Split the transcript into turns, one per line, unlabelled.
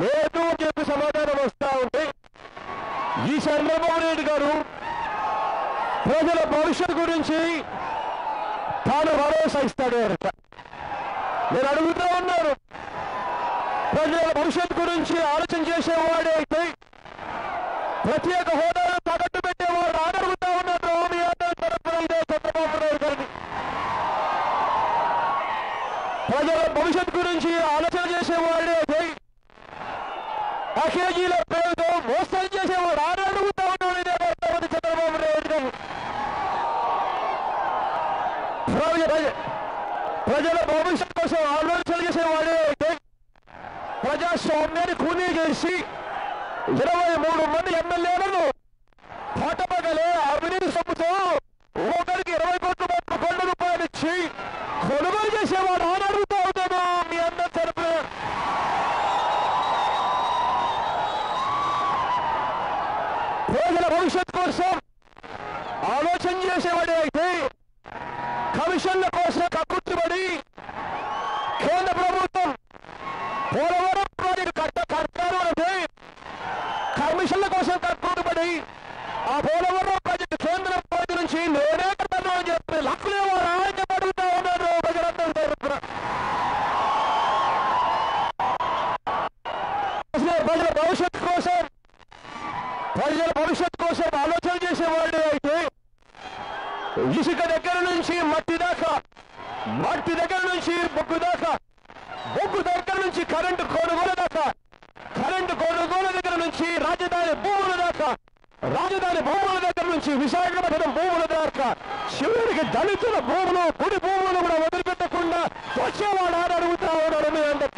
లేదు అని చెప్పి సమాధానం వస్తా ఉంది. ఈ చంద్రబాబు నాయుడు గారు ప్రజల భవిష్యత్తు గురించి తాను భరోసా ఇస్తాడు అంట. నేను అడుగుతూ ఉన్నాను, ప్రజల భవిష్యత్తు గురించి ఆలోచన చేసేవాడే అయితే ప్రత్యేక హోదాను తగట్టు పెట్టేవాడు అడుగుతా ఉన్నాడు. మీ అందరి తరపున ఇదే చంద్రబాబు నాయుడు గారిని ప్రజల భవిష్యత్తు గురించి ఆలోచన చేసేవాడే అయితే కేజీల పేరుతో మోసం చేసేవాడు అడుగుతా ఉన్నాడు. ఇదే చంద్రబాబు నాయుడు గారు ప్రజల భవిష్యత్తు కోసం ఆలోచన చేసేవాడే అయితే ప్రజాస్వామ్యాన్ని కూనీ చేసి 23 మంది ఎమ్మెల్యేలను పట్టపగలే అవినీతి సొమ్ముతో ఒకరికి 20 కోట్ల రూపాయలు ఇచ్చి కొనుగోలు చేసేవాడు అడుగుతా ఉన్నాను. మీ అందరి తరపున ప్రజల భవిష్యత్తు కోసం ఆలోచన చేసేవాడే అయితే కమిషన్ల కోసం కక్కుర్తిపడి కేంద్ర ప్రభుత్వం పోలవరం ప్రాజెక్టు కట్టారు అంటే కమిషన్ల కోసం కక్కుర్తిపడి ఆ పోలవరం ప్రాజెక్టు కేంద్ర ప్రాజెక్టు నుంచి నేనే కట్టాను అని చెప్పి లక్కులేవారా అని చెప్పి అడుగుతా ఉన్నారు ప్రజలందరూ తరపున. ప్రజల భవిష్యత్తు కోసం ఆలోచన చేసేవాడు అయితే ఇసుక దగ్గర నుంచి మట్టి దగ్గర నుంచి బొగ్గు దాకా, బొగ్గు దగ్గర నుంచి కరెంటు కొనుగోలు దాకా, కరెంటు కొనుగోలు దగ్గర నుంచి రాజధాని భూముల దాకా, రాజధాని భూముల దగ్గర నుంచి విశాఖపట్నం భూముల దాకా, చివరికి దళితుల భూములు, గుడి భూములు కూడా వదిలిపెట్టకుండా వచ్చేవాడు అడుగుతా ఉన్నాడు. మీ అందరి